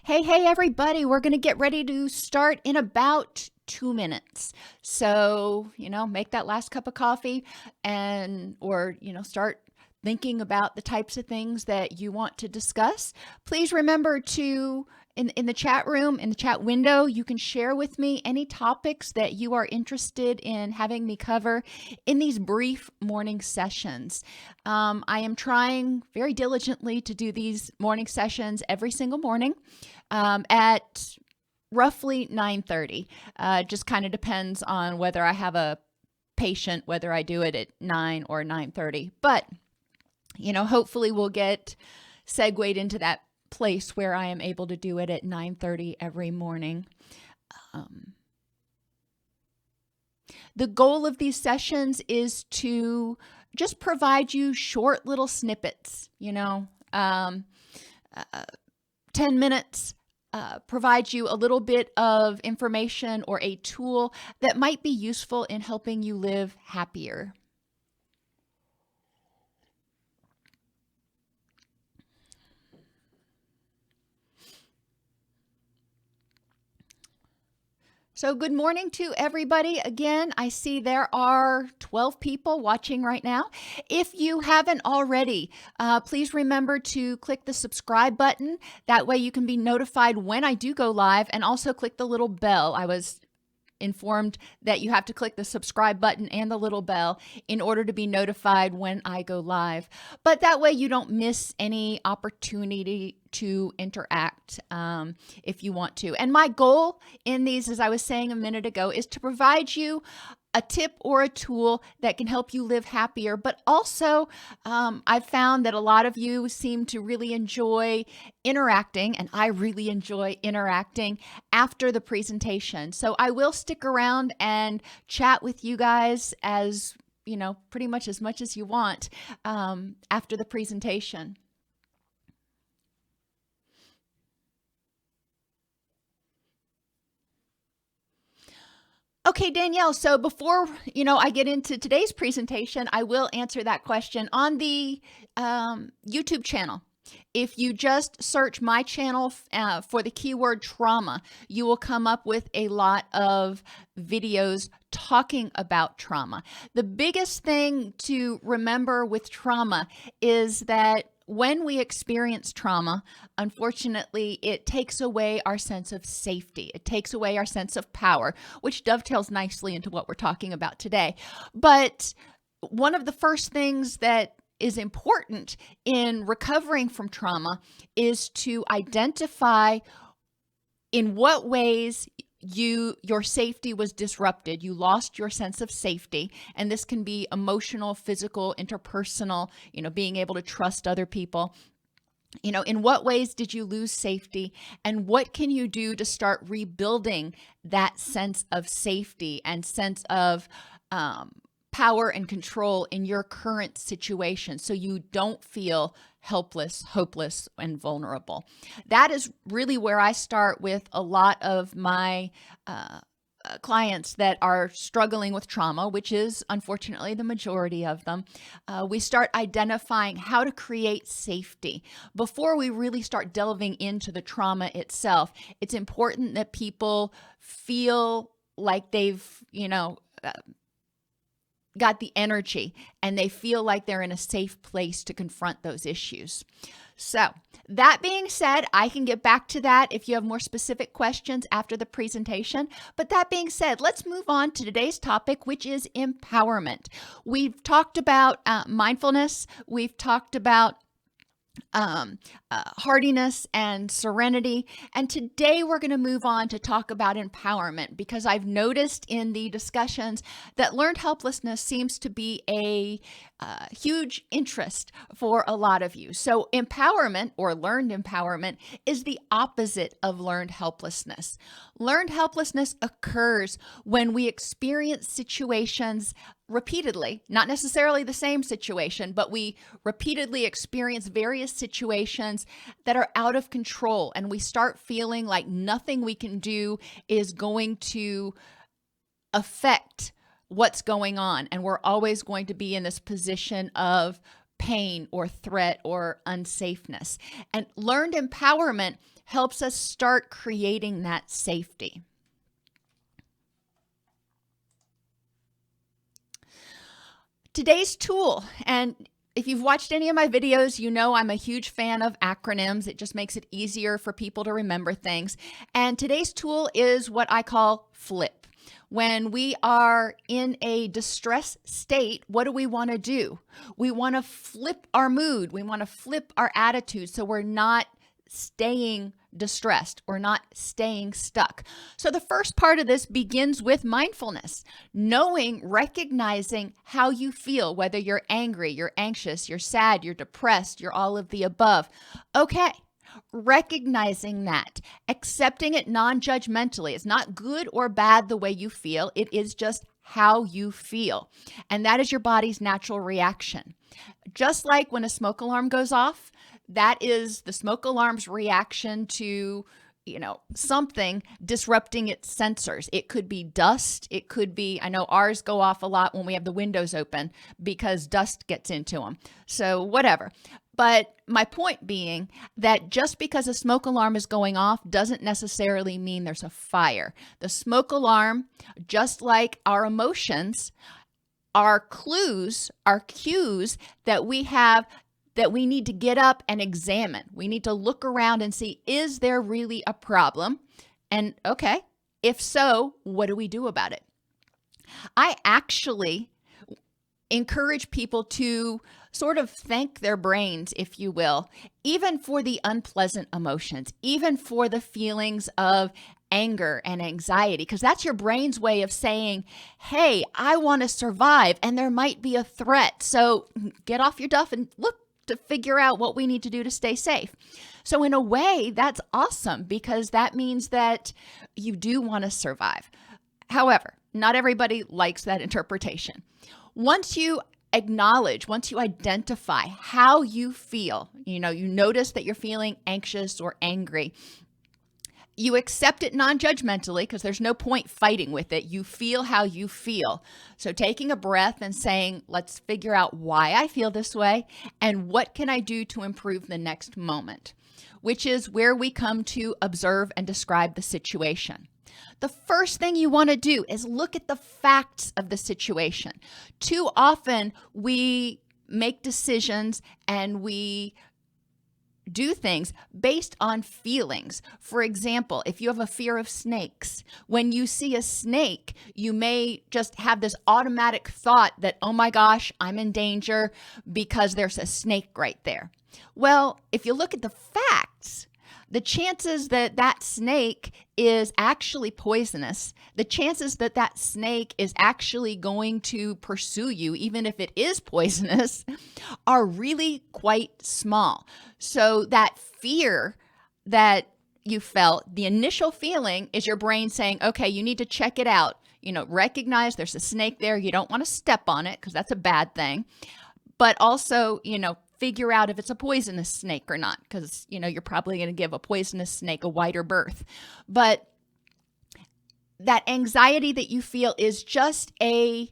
Hey, everybody, we're going to get ready to start in about 2 minutes. So, make that last cup of coffee or start thinking about the types of things that you want to discuss. Please remember to, in the chat room, in the chat window, you can share with me any topics that you are interested in having me cover in these brief morning sessions. I am trying very diligently to do these morning sessions every single morning at roughly 9:30. Just kind of depends on whether I have a patient, whether I do it at 9 or 9:30. But hopefully we'll get segued into that place where I am able to do it at 9:30 every morning. The goal of these sessions is to just provide you short little snippets, 10 minutes, provide you a little bit of information or a tool that might be useful in helping you live happier. So good morning to everybody. Again, I see there are 12 people watching right now. If you haven't already, please remember to click the subscribe button. That way you can be notified when I do go live, and also click the little bell. I was informed that you have to click the subscribe button and the little bell in order to be notified when I go live. But that way you don't miss any opportunity to interact if you want to. And my goal in these, as I was saying a minute ago, is to provide you a tip or a tool that can help you live happier. But also, I've found that a lot of you seem to really enjoy interacting, and I really enjoy interacting after the presentation. So I will stick around and chat with you guys as pretty much as you want after the presentation. Okay, Danielle, so before, I get into today's presentation, I will answer that question on the YouTube channel. If you just search my channel for the keyword trauma, you will come up with a lot of videos talking about trauma. The biggest thing to remember with trauma is that when we experience trauma, unfortunately, it takes away our sense of safety. It takes away our sense of power, which dovetails nicely into what we're talking about today. But one of the first things that is important in recovering from trauma is to identify in what ways your safety was disrupted. You lost your sense of safety, and this can be emotional, physical, interpersonal, being able to trust other people. In what ways did you lose safety, and what can you do to start rebuilding that sense of safety and sense of power and control in your current situation so you don't feel helpless, hopeless, and vulnerable. That is really where I start with a lot of my clients that are struggling with trauma, which is unfortunately the majority of them. We start identifying how to create safety. Before we really start delving into the trauma itself, it's important that people feel like they've, got the energy and they feel like they're in a safe place to confront those issues. So that being said, I can get back to that if you have more specific questions after the presentation. But that being said, let's move on to today's topic, which is empowerment. We've talked about mindfulness. We've talked about hardiness and serenity. And today we're going to move on to talk about empowerment, because I've noticed in the discussions that learned helplessness seems to be a huge interest for a lot of you. So empowerment, or learned empowerment, is the opposite of learned helplessness. Learned helplessness occurs when we experience situations repeatedly, not necessarily the same situation, but we repeatedly experience various situations that are out of control, and we start feeling like nothing we can do is going to affect what's going on, and we're always going to be in this position of pain or threat or unsafeness. And learned empowerment helps us start creating that safety. Today's tool, and if you've watched any of my videos, you know I'm a huge fan of acronyms. It just makes it easier for people to remember things. And today's tool is what I call FLIP. When we are in a distress state, what do we want to do? We want to flip our mood. We want to flip our attitude so we're not staying distressed or not staying stuck. So the first part of this begins with mindfulness, knowing, recognizing how you feel, whether you're angry, you're anxious, you're sad, you're depressed, you're all of the above. Okay. Recognizing that, accepting it non-judgmentally. It's not good or bad the way you feel. It is just how you feel. And that is your body's natural reaction. Just like when a smoke alarm goes off, that is the smoke alarm's reaction to, something disrupting its sensors. It could be dust. It could be, I know ours go off a lot when we have the windows open because dust gets into them. So whatever. But my point being that just because a smoke alarm is going off doesn't necessarily mean there's a fire. The smoke alarm, just like our emotions, are clues, are cues that we have that we need to get up and examine. We need to look around and see, is there really a problem? And okay, if so, what do we do about it? I actually encourage people to sort of thank their brains, if you will, even for the unpleasant emotions, even for the feelings of anger and anxiety, because that's your brain's way of saying, hey, I want to survive and there might be a threat. So get off your duff and look to figure out what we need to do to stay safe. So in a way, that's awesome because that means that you do want to survive. However, not everybody likes that interpretation. Once you acknowledge, once you identify how you feel, you notice that you're feeling anxious or angry, you accept it non-judgmentally because there's no point fighting with it. You feel how you feel. So taking a breath and saying, let's figure out why I feel this way and what can I do to improve the next moment, which is where we come to observe and describe the situation. The first thing you want to do is look at the facts of the situation. Too often we make decisions and we do things based on feelings. For example, if you have a fear of snakes, when you see a snake, you may just have this automatic thought that, oh my gosh, I'm in danger because there's a snake right there. Well, if you look at the facts, the chances that that snake is actually poisonous, the chances that that snake is actually going to pursue you, even if it is poisonous, are really quite small. So that fear that you felt, the initial feeling is your brain saying, okay, you need to check it out. Recognize there's a snake there. You don't want to step on it because that's a bad thing. But also, figure out if it's a poisonous snake or not, because, you're probably going to give a poisonous snake a wider berth. But that anxiety that you feel is just a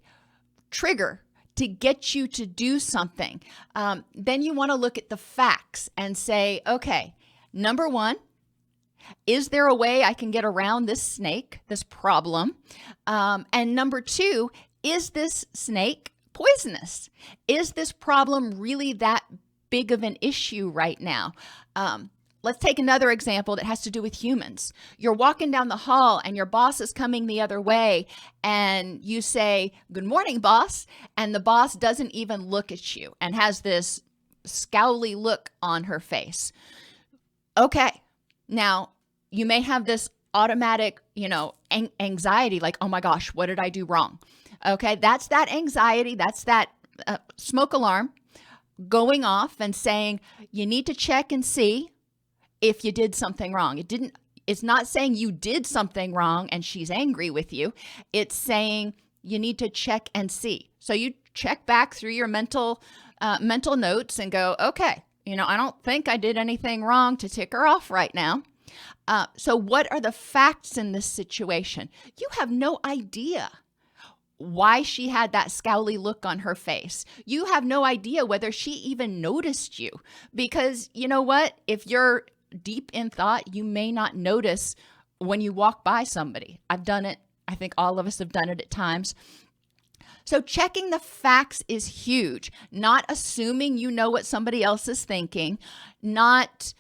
trigger to get you to do something. Then you want to look at the facts and say, okay, number one, is there a way I can get around this snake, this problem? And number two, is this snake poisonous? Is this problem really that big of an issue right now? Let's take another example that has to do with humans. You're walking down the hall and your boss is coming the other way and you say, good morning, boss. And the boss doesn't even look at you and has this scowly look on her face. Okay. Now you may have this automatic, anxiety like, oh my gosh, what did I do wrong? Okay. That's that anxiety. That's that smoke alarm going off and saying, you need to check and see if you did something wrong. It's not saying you did something wrong and she's angry with you. It's saying you need to check and see. So you check back through your mental notes and go, okay, I don't think I did anything wrong to tick her off right now. So what are the facts in this situation? You have no idea why she had that scowly look on her face. You have no idea whether she even noticed you, because you know what? If you're deep in thought, you may not notice when you walk by somebody. I've done it. I think all of us have done it at times. So checking the facts is huge. Not assuming you know what somebody else is thinking, not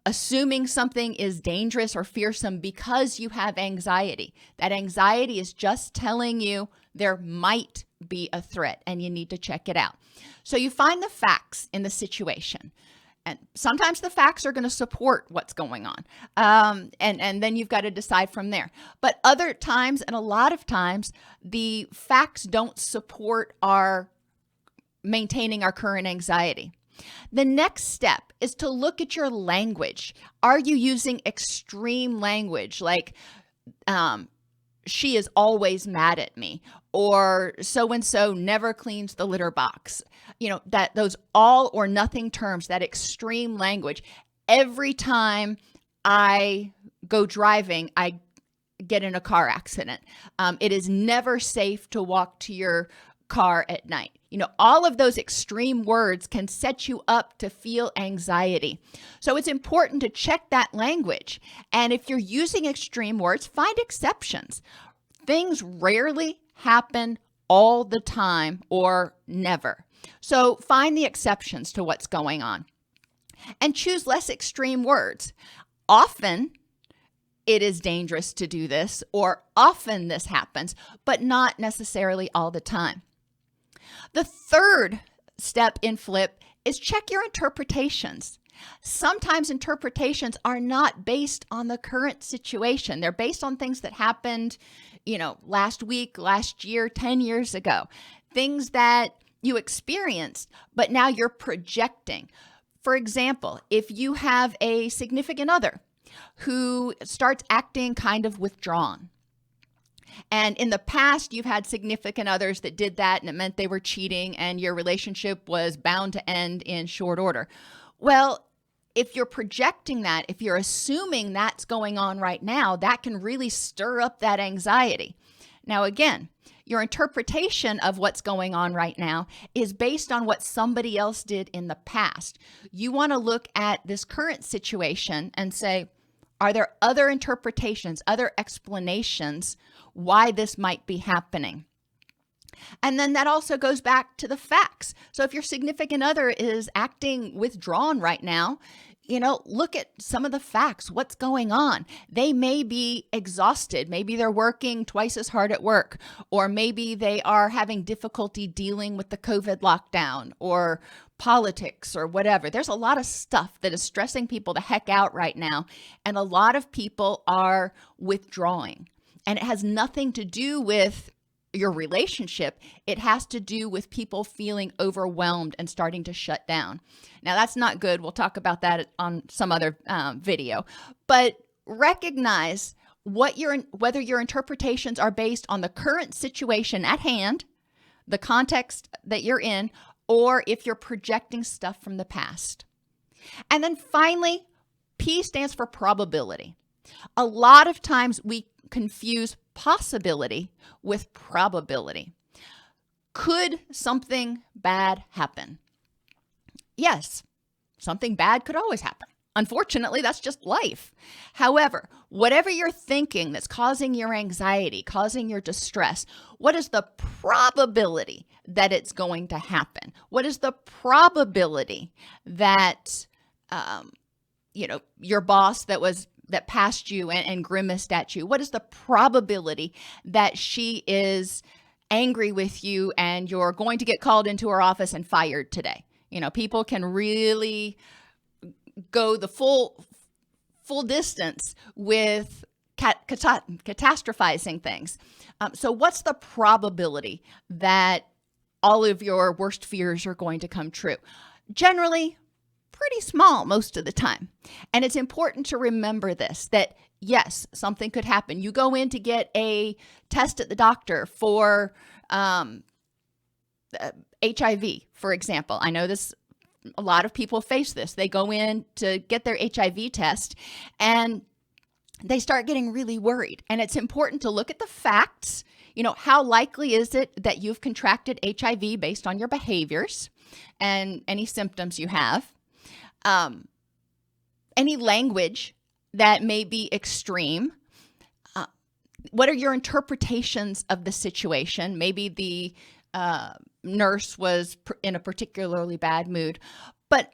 assuming something is dangerous or fearsome because you have anxiety. That anxiety is just telling you there might be a threat and you need to check it out. So you find the facts in the situation. And sometimes the facts are going to support what's going on. And then you've got to decide from there. But other times, and a lot of times, the facts don't support our maintaining our current anxiety. The next step is to look at your language. Are you using extreme language like, she is always mad at me, or so-and-so never cleans the litter box? You know, that those all or nothing terms, that extreme language. Every time I go driving, I get in a car accident. It is never safe to walk to your car at night. You know, all of those extreme words can set you up to feel anxiety. So it's important to check that language. And if you're using extreme words, find exceptions. Things rarely happen all the time or never. So find the exceptions to what's going on and choose less extreme words. Often it is dangerous to do this, or often this happens, but not necessarily all the time. The third step in FLIP is check your interpretations. Sometimes interpretations are not based on the current situation. They're based on things that happened, last week, last year, 10 years ago, things that you experienced, but now you're projecting. For example, if you have a significant other who starts acting kind of withdrawn, and in the past, you've had significant others that did that, and it meant they were cheating, and your relationship was bound to end in short order. Well, if you're projecting that, if you're assuming that's going on right now, that can really stir up that anxiety. Now, again, your interpretation of what's going on right now is based on what somebody else did in the past. You want to look at this current situation and say, are there other interpretations, other explanations why this might be happening? And then that also goes back to the facts. So if your significant other is acting withdrawn right now, look at some of the facts. What's going on? They may be exhausted. Maybe they're working twice as hard at work, or maybe they are having difficulty dealing with the COVID lockdown or politics or whatever. There's a lot of stuff that is stressing people the heck out right now. And a lot of people are withdrawing. And it has nothing to do with your relationship. It has to do with people feeling overwhelmed and starting to shut down. Now, that's not good. We'll talk about that on some other video. But recognize whether your interpretations are based on the current situation at hand, the context that you're in, or if you're projecting stuff from the past. And then finally, P stands for probability. A lot of times we confuse possibility with probability. Could something bad happen? Yes, something bad could always happen. Unfortunately, that's just life. However, whatever you're thinking that's causing your anxiety, causing your distress, what is the probability that it's going to happen? What is the probability that, your boss that passed you and grimaced at you, what is the probability that she is angry with you and you're going to get called into her office and fired today? People can really go the full distance with catastrophizing things. So what's the probability that all of your worst fears are going to come true? Generally, pretty small most of the time. And it's important to remember this, that yes, something could happen. You go in to get a test at the doctor for HIV, for example. I know a lot of people face this. They go in to get their HIV test and they start getting really worried. And it's important to look at the facts. How likely is it that you've contracted HIV based on your behaviors and any symptoms you have? Any language that may be extreme. What are your interpretations of the situation? Maybe the nurse was in a particularly bad mood. But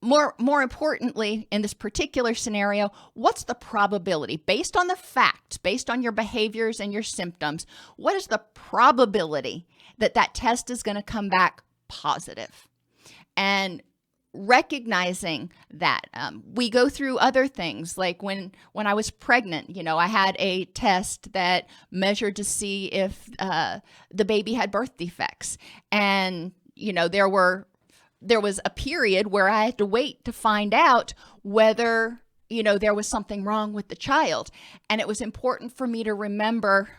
more importantly, in this particular scenario, what's the probability? Based on the facts, based on your behaviors and your symptoms, what is the probability that that test is going to come back positive? And recognizing that we go through other things, like when I was pregnant, I had a test that measured to see if the baby had birth defects, and there was a period where I had to wait to find out whether there was something wrong with the child, and it was important for me to remember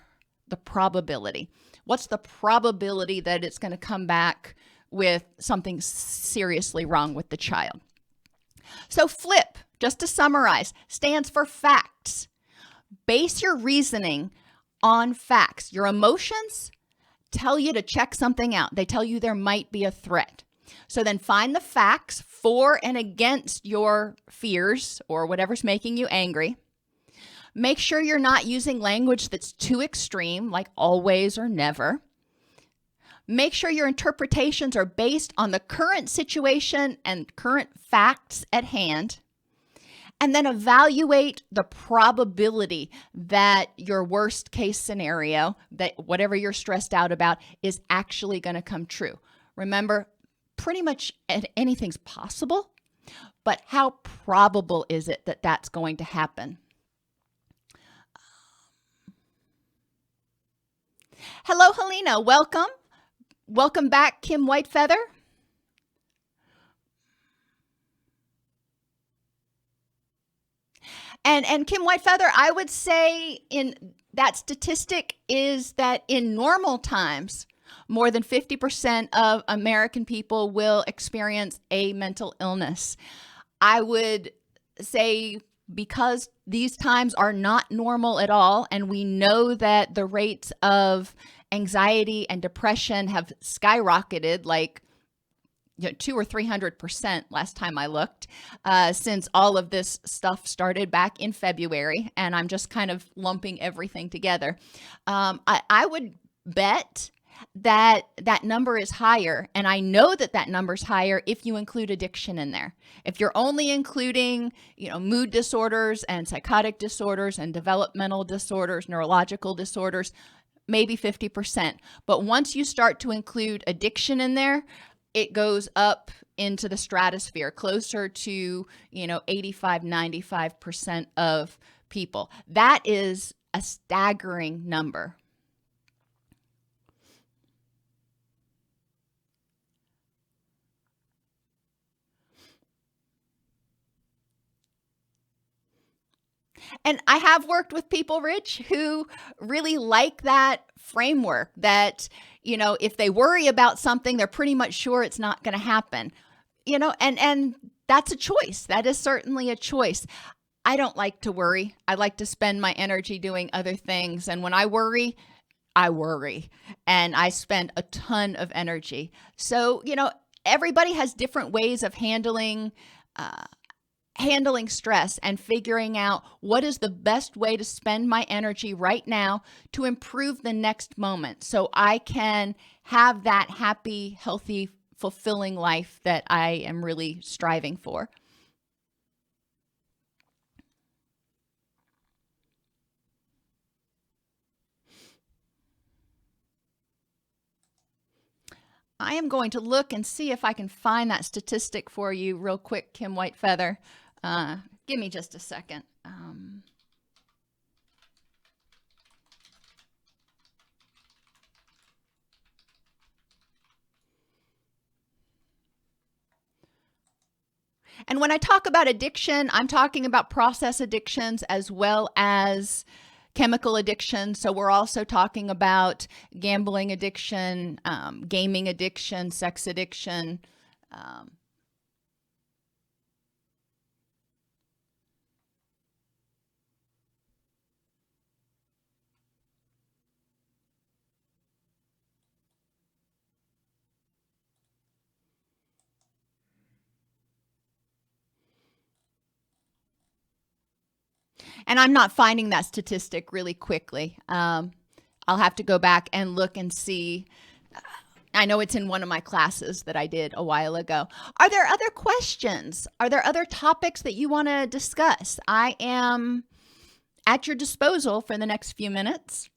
the probability. What's the probability that it's going to come back with something seriously wrong with the child? So FLIP, just to summarize, stands for facts. Base your reasoning on facts. Your emotions tell you to check something out. They tell you there might be a threat. So then find the facts for and against your fears or whatever's making you angry. Make sure you're not using language that's too extreme, like always or never. Make sure your interpretations are based on the current situation and current facts at hand. And then evaluate the probability that your worst case scenario, that whatever you're stressed out about, is actually going to come true. Remember, pretty much anything's possible, but how probable is it that that's going to happen? Hello, Helena. Welcome. Welcome back, Kim Whitefeather. And Kim Whitefeather, I would say in that statistic is that in normal times, more than 50% of American people will experience a mental illness. I would say because these times are not normal at all, and we know that the rates of anxiety and depression have skyrocketed like 200 or 300% last time I looked, since all of this stuff started back in February, and I'm just kind of lumping everything together. I would bet that number is higher, and I know that number is higher if you include addiction in there. If you're only including, mood disorders and psychotic disorders and developmental disorders, neurological disorders, maybe 50%. But once you start to include addiction in there, it goes up into the stratosphere, closer to, 85, 95% of people. That is a staggering number. And I have worked with people, Rich, who really like that framework that, if they worry about something, they're pretty much sure it's not going to happen, and that's a choice. That is certainly a choice. I don't like to worry. I like to spend my energy doing other things. And when I worry, and I spend a ton of energy. So, everybody has different ways of handling stress and figuring out what is the best way to spend my energy right now to improve the next moment so I can have that happy, healthy, fulfilling life that I am really striving for. I am going to look and see if I can find that statistic for you real quick, Kim Whitefeather. Give me just a second. And when I talk about addiction, I'm talking about process addictions as well as chemical addiction. So we're also talking about gambling addiction, gaming addiction, sex addiction. And I'm not finding that statistic really quickly. I'll have to go back and look and see. I know it's in one of my classes that I did a while ago. Are there other questions? Are there other topics that you want to discuss? I am at your disposal for the next few minutes.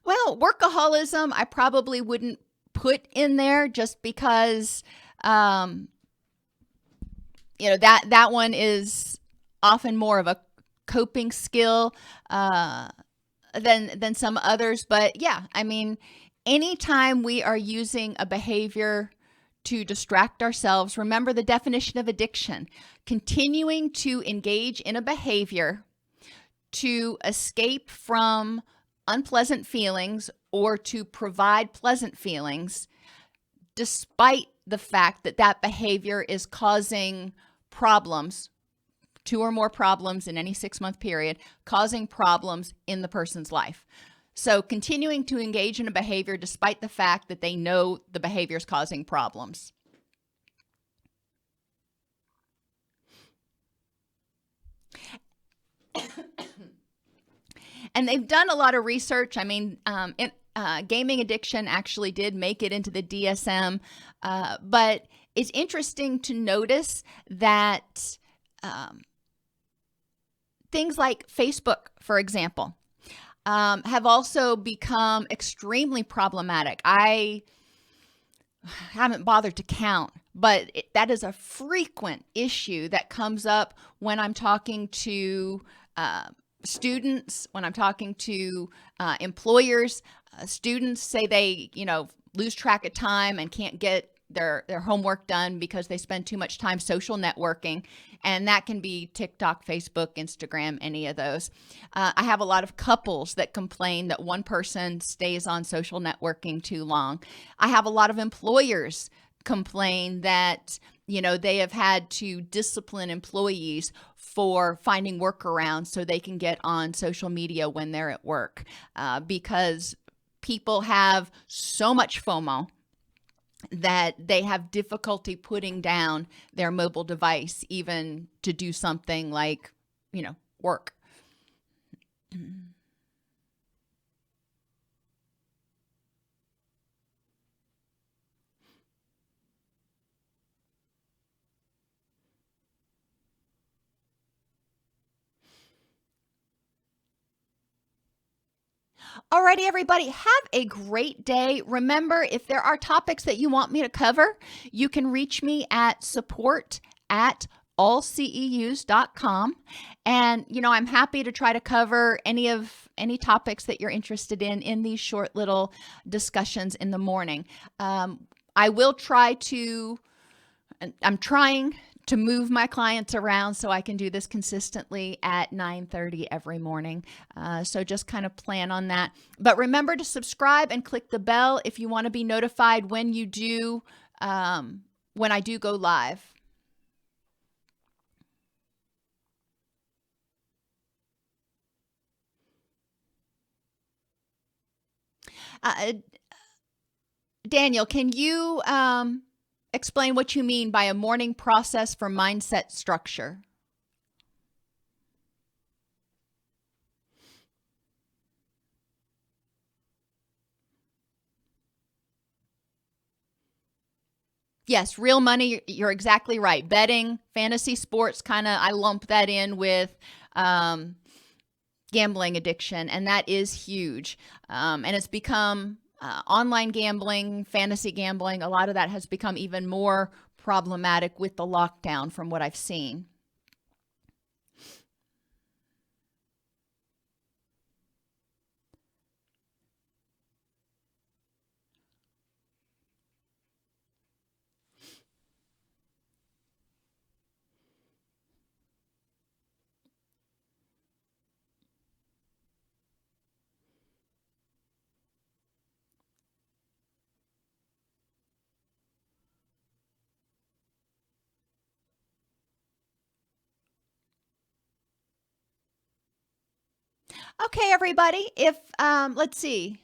Well, workaholism, I probably wouldn't put in there just because, that one is often more of a coping skill than some others. But yeah, I mean, anytime we are using a behavior to distract ourselves, remember the definition of addiction: continuing to engage in a behavior to escape from unpleasant feelings or to provide pleasant feelings, despite the fact that that behavior is causing problems, 2 or more problems in any 6-month period, causing problems in the person's life. So continuing to engage in a behavior despite the fact that they know the behavior is causing problems. And they've done a lot of research. I mean, gaming addiction actually did make it into the DSM, but it's interesting to notice that things like Facebook, for example, have also become extremely problematic. I haven't bothered to count, but that is a frequent issue that comes up when I'm talking to students, when I'm talking to employers. Students say they, lose track of time and can't get their homework done because they spend too much time social networking. And that can be TikTok, Facebook, Instagram, any of those. I have a lot of couples that complain that one person stays on social networking too long. I have a lot of employers complain that, they have had to discipline employees for finding workarounds so they can get on social media when they're at work, because people have so much FOMO that they have difficulty putting down their mobile device, even to do something like, work. Alrighty, everybody, have a great day. Remember, if there are topics that you want me to cover, you can reach me at support@allceus.com. And, I'm happy to try to cover any topics that you're interested in these short little discussions in the morning. I will try to, I'm trying to move my clients around so I can do this consistently at 9:30 every morning. So just kind of plan on that. But remember to subscribe and click the bell if you want to be notified when you do, when I do go live. Daniel, can you explain what you mean by a morning process for mindset structure? Yes, real money. You're exactly right. Betting, fantasy sports, I lump that in with gambling addiction, and that is huge. And it's become online gambling, fantasy gambling. A lot of that has become even more problematic with the lockdown from what I've seen. Okay, everybody, if let's see.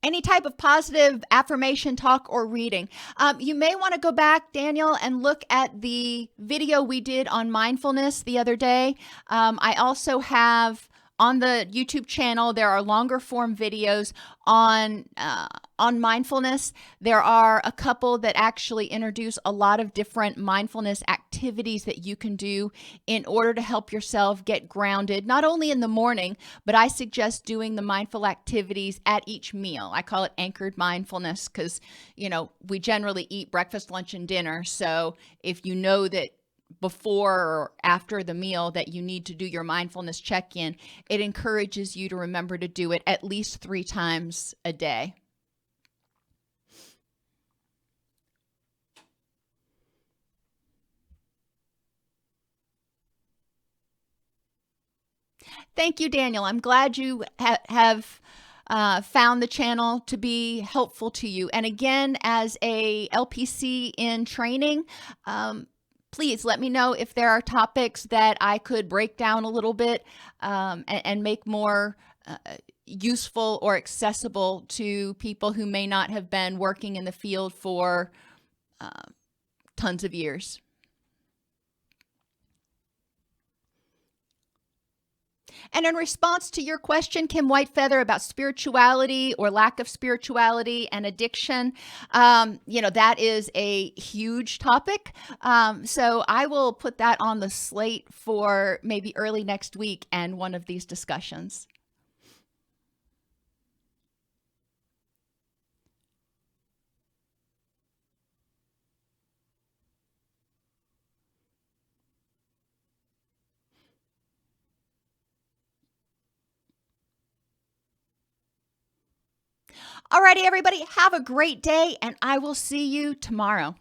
Any type of positive affirmation talk or reading. You may want to go back, Daniel, and look at the video we did on mindfulness the other day. I also have on the YouTube channel, there are longer form videos on mindfulness. There are a couple that actually introduce a lot of different mindfulness activities that you can do in order to help yourself get grounded, not only in the morning, but I suggest doing the mindful activities at each meal. I call it anchored mindfulness because, we generally eat breakfast, lunch, and dinner. So if you know that before or after the meal that you need to do your mindfulness check-in, it encourages you to remember to do it at least 3 times a day. Thank you, Daniel. I'm glad you have found the channel to be helpful to you. And again, as a LPC in training, please let me know if there are topics that I could break down a little bit and make more useful or accessible to people who may not have been working in the field for tons of years. And in response to your question, Kim Whitefeather, about spirituality or lack of spirituality and addiction, that is a huge topic. So I will put that on the slate for maybe early next week and one of these discussions. Alrighty, everybody, have a great day, and I will see you tomorrow.